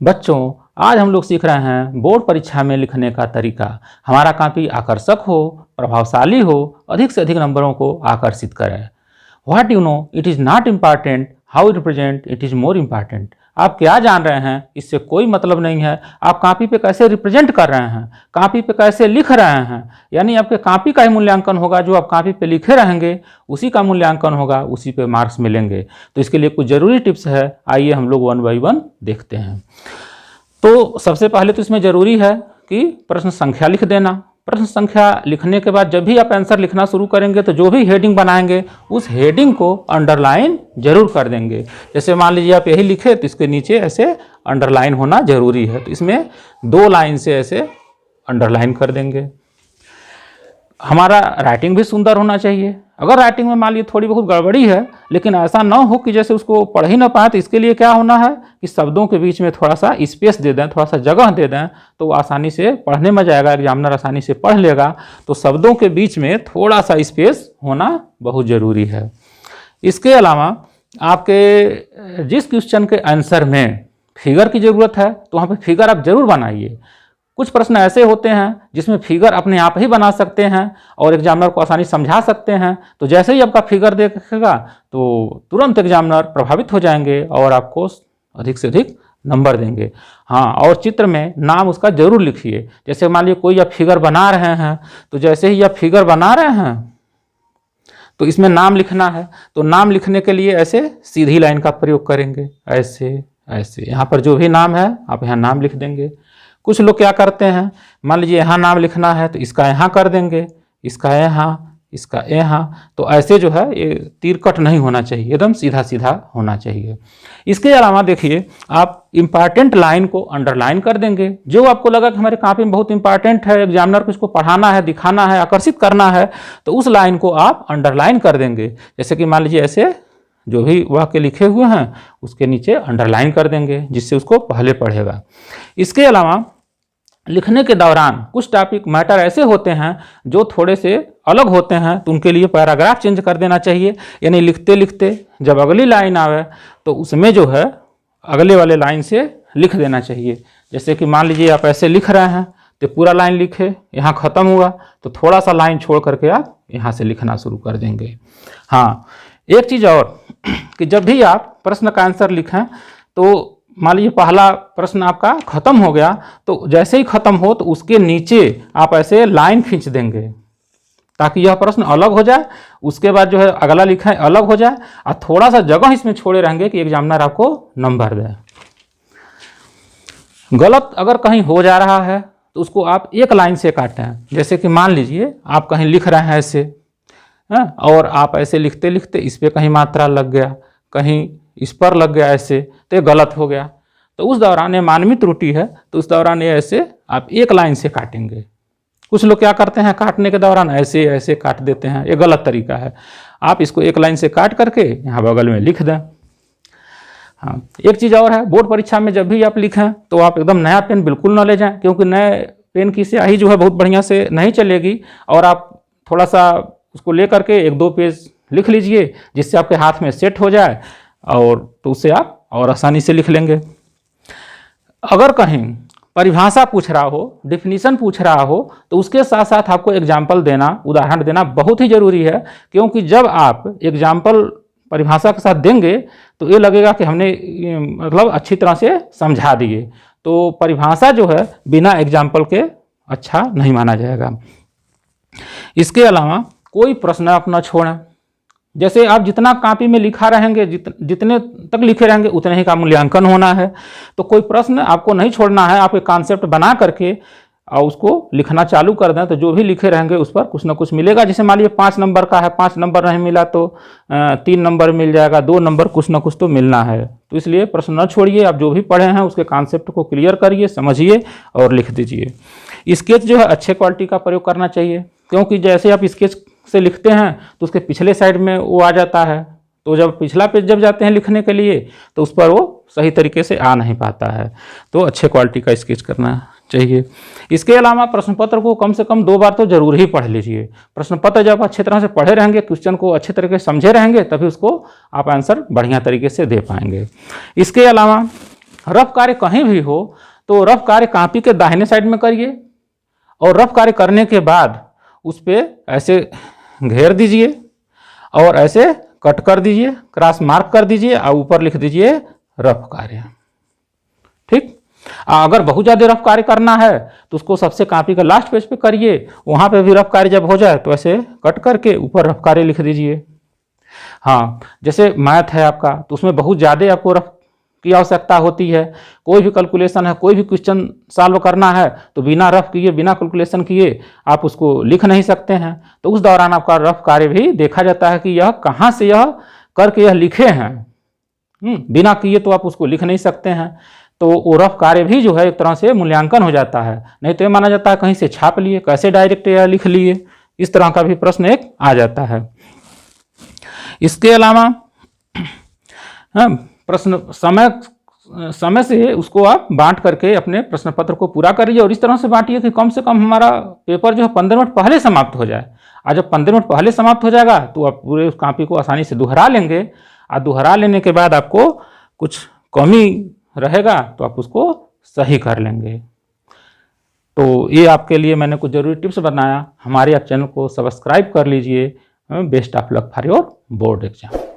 बच्चों, आज हम लोग सीख रहे हैं बोर्ड परीक्षा में लिखने का तरीका। हमारा कॉपी आकर्षक हो, प्रभावशाली हो, अधिक से अधिक नंबरों को आकर्षित करे। What you know, it is not important how you represent, it is more important. आप क्या जान रहे हैं इससे कोई मतलब नहीं है, आप कॉपी पे कैसे रिप्रेजेंट कर रहे हैं, कॉपी पे कैसे लिख रहे हैं। यानी आपके कॉपी का ही मूल्यांकन होगा, जो आप कॉपी पे लिखे रहेंगे उसी का मूल्यांकन होगा, उसी पे मार्क्स मिलेंगे। तो इसके लिए कुछ ज़रूरी टिप्स है, आइए हम लोग 1 बाय 1 देखते हैं। तो सबसे पहले तो इसमें ज़रूरी है कि प्रश्न संख्या लिख देना। प्रश्न संख्या लिखने के बाद जब भी आप आंसर लिखना शुरू करेंगे तो जो भी हेडिंग बनाएंगे उस हेडिंग को अंडरलाइन जरूर कर देंगे। जैसे मान लीजिए आप यही लिखे तो इसके नीचे ऐसे अंडरलाइन होना जरूरी है, तो इसमें 2 लाइन से ऐसे अंडरलाइन कर देंगे। हमारा राइटिंग भी सुंदर होना चाहिए। अगर राइटिंग में मान लीजिए थोड़ी बहुत गड़बड़ी है, लेकिन ऐसा ना हो कि जैसे उसको पढ़ ही ना पाए, तो इसके लिए क्या होना है कि शब्दों के बीच में थोड़ा सा स्पेस दे दें, थोड़ा सा जगह दे दें, तो वो आसानी से पढ़ने में जाएगा, एग्जामिनर आसानी से पढ़ लेगा। तो शब्दों के बीच में थोड़ा सा स्पेस होना बहुत ज़रूरी है। इसके अलावा आपके जिस क्वेश्चन के आंसर में फिगर की ज़रूरत है तो वहाँ पर फिगर आप जरूर बनाइए। कुछ प्रश्न ऐसे होते हैं जिसमें फिगर अपने आप ही बना सकते हैं और एग्जामिनर को आसानी समझा सकते हैं। तो जैसे ही आपका फिगर देखेगा तो तुरंत एग्जामिनर प्रभावित हो जाएंगे और आपको अधिक से अधिक नंबर देंगे। हाँ, और चित्र में नाम उसका जरूर लिखिए। जैसे मान लीजिए कोई आप फिगर बना रहे हैं, तो जैसे ही आप फिगर बना रहे हैं तो इसमें नाम लिखना है। तो नाम लिखने के लिए ऐसे सीधी लाइन का प्रयोग करेंगे, ऐसे ऐसे। यहाँ पर जो भी नाम है आप यहाँ नाम लिख देंगे। कुछ लोग क्या करते हैं, मान लीजिए यहाँ नाम लिखना है तो इसका यहाँ कर देंगे, इसका यहाँ, इसका यहाँ। तो ऐसे जो है ये तीर कट नहीं होना चाहिए, एकदम सीधा सीधा होना चाहिए। इसके अलावा देखिए आप इम्पॉर्टेंट लाइन को अंडरलाइन कर देंगे। जो आपको लगा कि हमारे कॉपी में बहुत इंपॉर्टेंट है, एग्जामिनर को इसको पढ़ाना है, दिखाना है, आकर्षित करना है, तो उस लाइन को आप अंडरलाइन कर देंगे। जैसे कि मान लीजिए ऐसे जो भी वाक्य लिखे हुए हैं उसके नीचे अंडरलाइन कर देंगे, जिससे उसको पहले पढ़ेगा। इसके अलावा लिखने के दौरान कुछ टॉपिक मैटर ऐसे होते हैं जो थोड़े से अलग होते हैं, तो उनके लिए पैराग्राफ चेंज कर देना चाहिए। यानी लिखते लिखते जब अगली लाइन आवे तो उसमें जो है अगले वाले लाइन से लिख देना चाहिए। जैसे कि मान लीजिए आप ऐसे लिख रहे हैं तो पूरा लाइन लिखे, यहाँ ख़त्म हुआ तो थोड़ा सा लाइन छोड़ करके आप यहाँ से लिखना शुरू कर देंगे। हाँ, एक चीज़ और कि जब भी आप प्रश्न का आंसर लिखें तो मान लीजिए पहला प्रश्न आपका खत्म हो गया, तो जैसे ही खत्म हो तो उसके नीचे आप ऐसे लाइन खींच देंगे ताकि यह प्रश्न अलग हो जाए, उसके बाद जो है अगला लिखा है अलग हो जाए, और थोड़ा सा जगह इसमें छोड़े रहेंगे कि एग्जामिनर आपको नंबर दे। गलत अगर कहीं हो जा रहा है तो उसको आप एक लाइन से काटें। जैसे कि मान लीजिए आप कहीं लिख रहे हैं ऐसे, और आप ऐसे लिखते लिखते इस पर कहीं मात्रा लग गया, कहीं इस पर लग गया, ऐसे तो ये गलत हो गया। तो उस दौरान ये मानवीय त्रुटि है, तो उस दौरान ये ऐसे आप एक लाइन से काटेंगे। कुछ लोग क्या करते हैं, काटने के दौरान ऐसे ऐसे काट देते हैं, ये गलत तरीका है। आप इसको एक लाइन से काट करके यहाँ बगल में लिख दें। हाँ, एक चीज़ और है, बोर्ड परीक्षा में जब भी आप लिखें तो आप एकदम नया पेन बिल्कुल ना ले जाएं, क्योंकि नए पेन की स्याही जो है बहुत बढ़िया से नहीं चलेगी। और आप थोड़ा सा उसको ले करके 1-2 पेज लिख लीजिए, जिससे आपके हाथ में सेट हो जाए, और तो उससे आप और आसानी से लिख लेंगे। अगर कहीं परिभाषा पूछ रहा हो, डेफिनीशन पूछ रहा हो, तो उसके साथ साथ आपको एग्जाम्पल देना, उदाहरण देना बहुत ही ज़रूरी है। क्योंकि जब आप एग्जाम्पल परिभाषा के साथ देंगे तो ये लगेगा कि हमने मतलब अच्छी तरह से समझा दिए। तो परिभाषा जो है बिना एग्जाम्पल के अच्छा नहीं माना जाएगा। इसके अलावा कोई प्रश्न आप न छोड़ें। जैसे आप जितना कॉपी में लिखा रहेंगे, जितने तक लिखे रहेंगे उतने ही का मूल्यांकन होना है। तो कोई प्रश्न आपको नहीं छोड़ना है, आप एक कॉन्सेप्ट बना करके और उसको लिखना चालू कर दें, तो जो भी लिखे रहेंगे उस पर कुछ ना कुछ मिलेगा। जैसे मान लीजिए 5 नंबर का है, 5 नंबर नहीं मिला तो 3 नंबर मिल जाएगा, 2 नंबर कुछ ना कुछ तो मिलना है। तो इसलिए प्रश्न न छोड़िए, आप जो भी पढ़े हैं उसके कॉन्सेप्ट को क्लियर करिए, समझिए और लिख दीजिए। स्केच जो है अच्छे क्वालिटी का प्रयोग करना चाहिए, क्योंकि जैसे आप स्केच से लिखते हैं तो उसके पिछले साइड में वो आ जाता है, तो जब पिछला पेज जब जाते हैं लिखने के लिए तो उस पर वो सही तरीके से आ नहीं पाता है। तो अच्छे क्वालिटी का स्केच करना चाहिए। इसके अलावा प्रश्न पत्र को कम से कम 2 बार तो जरूर ही पढ़ लीजिए। प्रश्न पत्र जब अच्छी तरह से पढ़े रहेंगे, क्वेश्चन को अच्छे तरीके से समझे रहेंगे, तभी उसको आप आंसर बढ़िया तरीके से दे पाएंगे। इसके अलावा रफ कार्य कहीं भी हो तो रफ कार्य कॉपी के दाहिने साइड में करिए और रफ कार्य करने के बाद उस पर ऐसे घेर दीजिए और ऐसे कट कर दीजिए, क्रॉस मार्क कर दीजिए और ऊपर लिख दीजिए रफ कार्य। ठीक। अगर बहुत ज़्यादा रफ कार्य करना है तो उसको सबसे कॉपी का लास्ट पेज पे करिए, वहाँ पे भी रफ कार्य जब हो जाए तो ऐसे कट करके ऊपर रफ कार्य लिख दीजिए। हाँ, जैसे मैथ है आपका तो उसमें बहुत ज़्यादा आपको रफ की आवश्यकता होती है। कोई भी कैलकुलेशन है, कोई भी क्वेश्चन सॉल्व करना है तो बिना रफ किए, बिना कैलकुलेशन किए आप उसको लिख नहीं सकते हैं। तो उस दौरान आपका रफ कार्य भी देखा जाता है कि यह कहाँ से यह करके यह लिखे हैं। बिना किए तो आप उसको लिख नहीं सकते हैं। तो वो रफ कार्य भी जो है एक तरह से मूल्यांकन हो जाता है। नहीं तो ये माना जाता है कहीं से छाप लिए, कैसे डायरेक्ट यह लिख लिए, इस तरह का भी प्रश्न एक आ जाता है। इसके अलावा प्रश्न समय से उसको आप बांट करके अपने प्रश्न पत्र को पूरा करिए और इस तरह से बांटिए कि कम से कम हमारा पेपर जो है 15 मिनट पहले समाप्त हो जाए। और जब 15 मिनट पहले समाप्त हो जाएगा तो आप पूरे उस कॉपी को आसानी से दोहरा लेंगे और दोहरा लेने के बाद आपको कुछ कमी रहेगा तो आप उसको सही कर लेंगे। तो ये आपके लिए मैंने कुछ ज़रूरी टिप्स बनाया। हमारे आप चैनल को सब्सक्राइब कर लीजिए। Best of luck for your board exam.